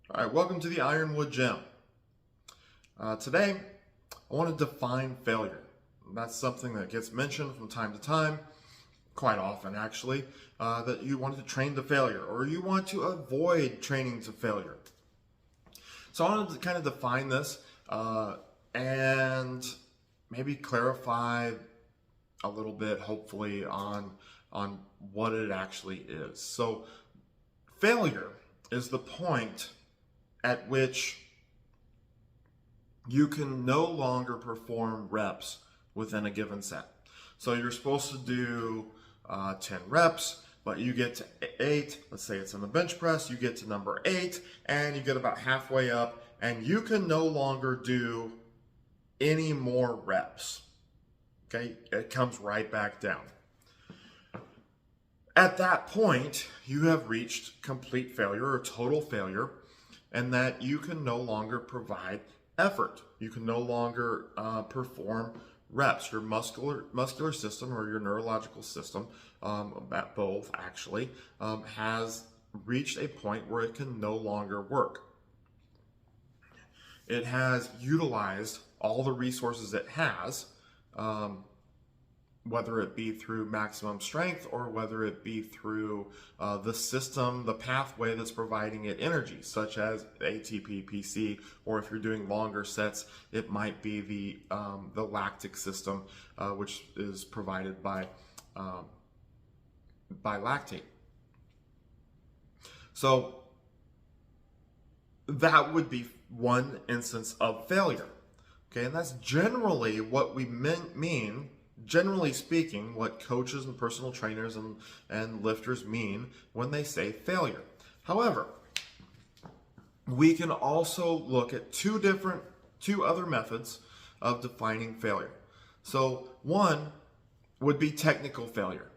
All right, welcome to the Ironwood Gym. Today, I want to define failure. That's something that gets mentioned from time to time, quite often actually, that you want to train to failure or you want to avoid training to failure. So I wanted to kind of define this and maybe clarify a little bit, hopefully, on what it actually is. So failure is the point at which you can no longer perform reps within a given set. So you're supposed to do 10 reps, but you get to 8, let's say it's in the bench press, you get to number 8, and you get about halfway up, and you can no longer do any more reps. Okay, it comes right back down. At that point, you have reached complete failure or total failure, and that you can no longer provide effort. You can no longer perform reps. Your muscular system or your neurological system, both actually, has reached a point where it can no longer work. It has utilized all the resources it has, whether it be through maximum strength or whether it be through the system, the pathway that's providing it energy, such as ATP, PC, or if you're doing longer sets, it might be the lactic system, which is provided by lactate. So that would be one instance of failure. Okay, and that's generally what we mean. Generally speaking, what coaches and personal trainers and lifters mean when they say failure. However, we can also look at two other methods of defining failure. So one would be technical failure.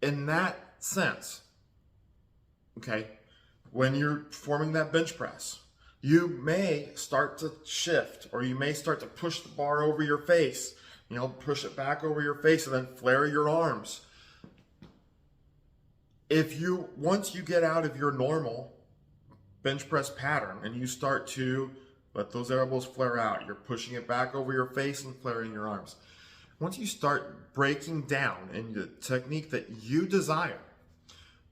In that sense, okay, when you're performing that bench press, you may start to shift or you may start to push the bar over your face. Push it back over your face and then flare your arms. Once you get out of your normal bench press pattern and you start to let those elbows flare out, you're pushing it back over your face and flaring your arms. Once you start breaking down in the technique that you desire,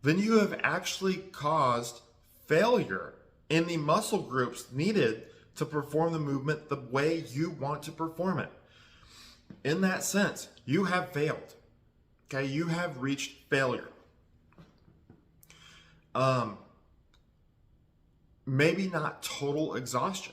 then you have actually caused failure in the muscle groups needed to perform the movement the way you want to perform it. In that sense, you have failed. Okay, you have reached failure. Maybe not total exhaustion.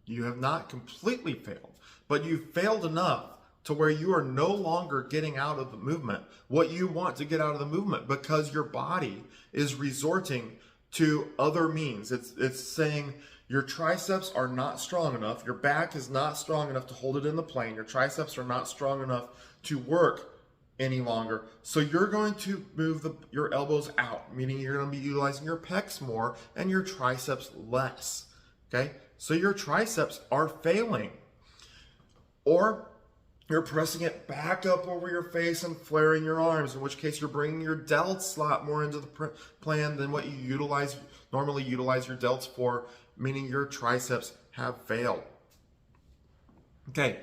You have not completely failed, but you've failed enough to where you are no longer getting out of the movement what you want to get out of the movement because your body is resorting to other means. It's saying, your triceps are not strong enough. Your back is not strong enough to hold it in the plane. Your triceps are not strong enough to work any longer. So you're going to move your elbows out, meaning you're going to be utilizing your pecs more and your triceps less. Okay? So your triceps are failing. Or you're pressing it back up over your face and flaring your arms, in which case you're bringing your delts a lot more into the plan than what you normally utilize your delts for, meaning your triceps have failed. Okay,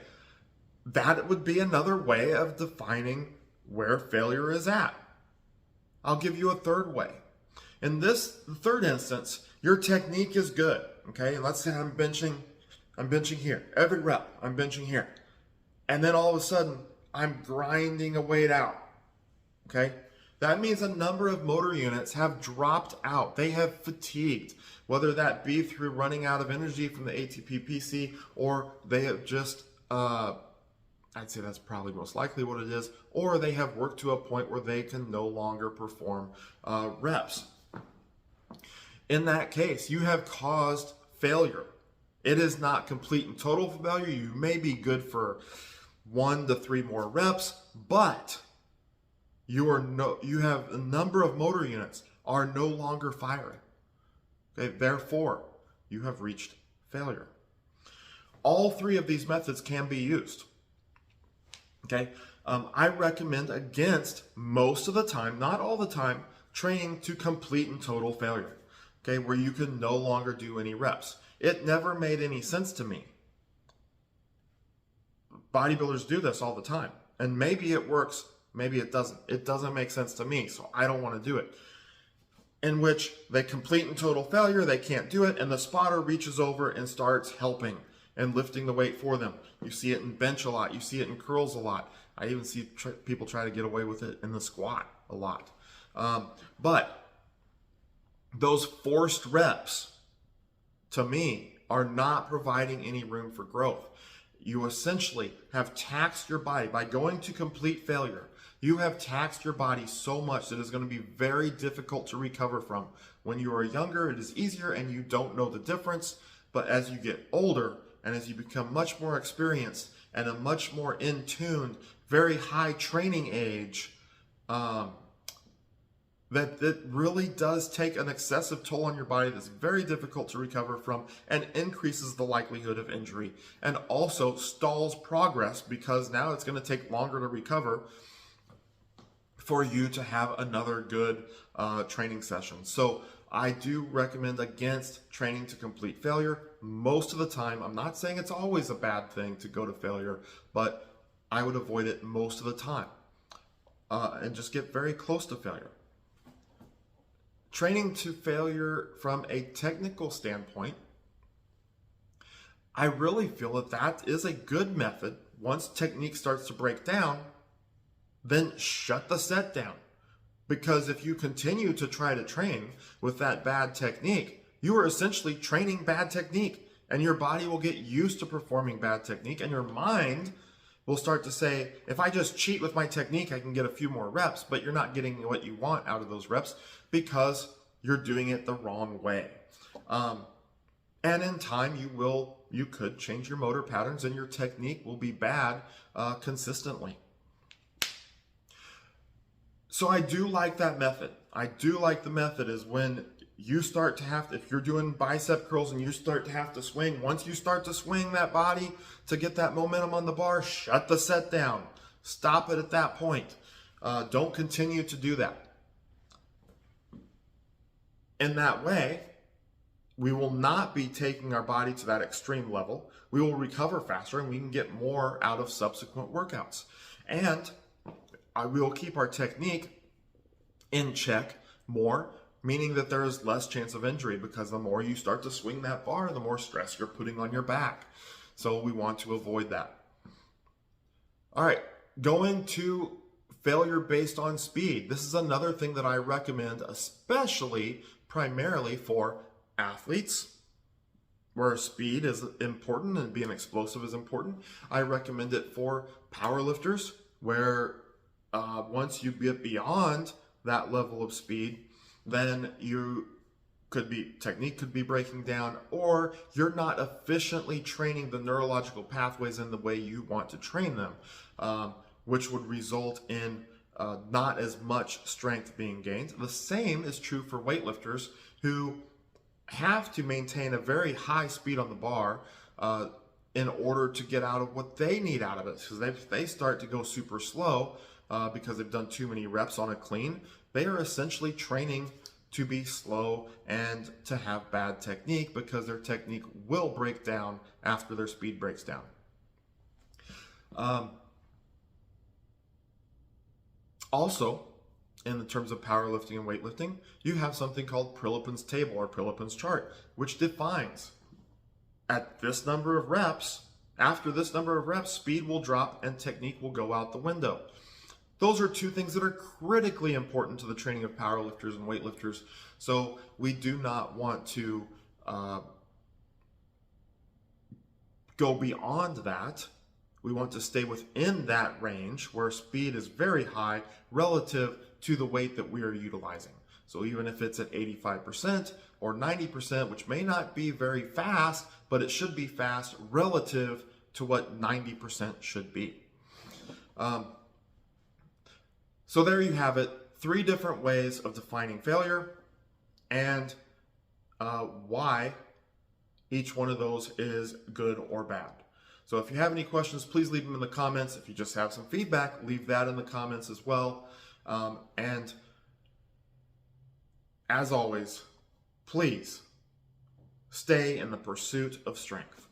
that would be another way of defining where failure is at. I'll give you a third way. In the third instance, your technique is good. Okay, let's say I'm benching here. Every rep, I'm benching here. And then all of a sudden, I'm grinding a weight out. Okay? That means a number of motor units have dropped out. They have fatigued, whether that be through running out of energy from the ATP PC, or they have just, I'd say that's probably most likely what it is, or they have worked to a point where they can no longer perform reps. In that case, you have caused failure. It is not complete and total failure. You may be good for 1 to 3 more reps, but you have a number of motor units are no longer firing. Okay, therefore, you have reached failure. All three of these methods can be used. Okay, I recommend against most of the time, not all the time, training to complete and total failure. okay, where you can no longer do any reps. It never made any sense to me. Bodybuilders do this all the time, and maybe it works, maybe it doesn't. It doesn't make sense to me, so I don't want to do it. In which they complete in total failure, they can't do it, and the spotter reaches over and starts helping and lifting the weight for them. You see it in bench a lot. You see it in curls a lot. I even see people try to get away with it in the squat a lot. But those forced reps, to me, are not providing any room for growth. You essentially have taxed your body by going to complete failure. You have taxed your body so much that it's going to be very difficult to recover from. When you are younger, it is easier and you don't know the difference. But as you get older and as you become much more experienced and a much more in tune, very high training age, that really does take an excessive toll on your body that's very difficult to recover from and increases the likelihood of injury and also stalls progress because now it's going to take longer to recover for you to have another good training session. So I do recommend against training to complete failure most of the time. I'm not saying it's always a bad thing to go to failure, but I would avoid it most of the time and just get very close to failure. Training to failure from a technical standpoint, I really feel that that is a good method. Once technique starts to break down, then shut the set down. Because if you continue to try to train with that bad technique, you are essentially training bad technique, and your body will get used to performing bad technique, and your mind will start to say, if I just cheat with my technique, I can get a few more reps, but you're not getting what you want out of those reps because you're doing it the wrong way. And in time, you could change your motor patterns and your technique will be bad consistently. So I do like that method. I do like the method is when you start to have to, if you're doing bicep curls and you start to have to swing, once you start to swing that body to get that momentum on the bar, shut the set down. Stop it at that point. Don't continue to do that. In that way, we will not be taking our body to that extreme level. We will recover faster and we can get more out of subsequent workouts. And we will keep our technique in check more, meaning that there is less chance of injury because the more you start to swing that bar, the more stress you're putting on your back. So we want to avoid that. All right, going to failure based on speed. This is another thing that I recommend, especially primarily for athletes where speed is important and being explosive is important. I recommend it for powerlifters where once you get beyond that level of speed, then technique could be breaking down, or you're not efficiently training the neurological pathways in the way you want to train them, which would result in not as much strength being gained. The same is true for weightlifters who have to maintain a very high speed on the bar in order to get out of what they need out of it. Because if they start to go super slow because they've done too many reps on a clean, they are essentially training to be slow and to have bad technique because their technique will break down after their speed breaks down. Also, in the terms of powerlifting and weightlifting, you have something called Prilepin's table or Prilepin's chart, which defines at this number of reps, after this number of reps, speed will drop and technique will go out the window. Those are two things that are critically important to the training of powerlifters and weightlifters. So we do not want to go beyond that. We want to stay within that range where speed is very high relative to the weight that we are utilizing. So even if it's at 85% or 90%, which may not be very fast, but it should be fast relative to what 90% should be. So there you have it, 3 different ways of defining failure and why each one of those is good or bad. So if you have any questions, please leave them in the comments. If you just have some feedback, leave that in the comments as well. And as always, please stay in the pursuit of strength.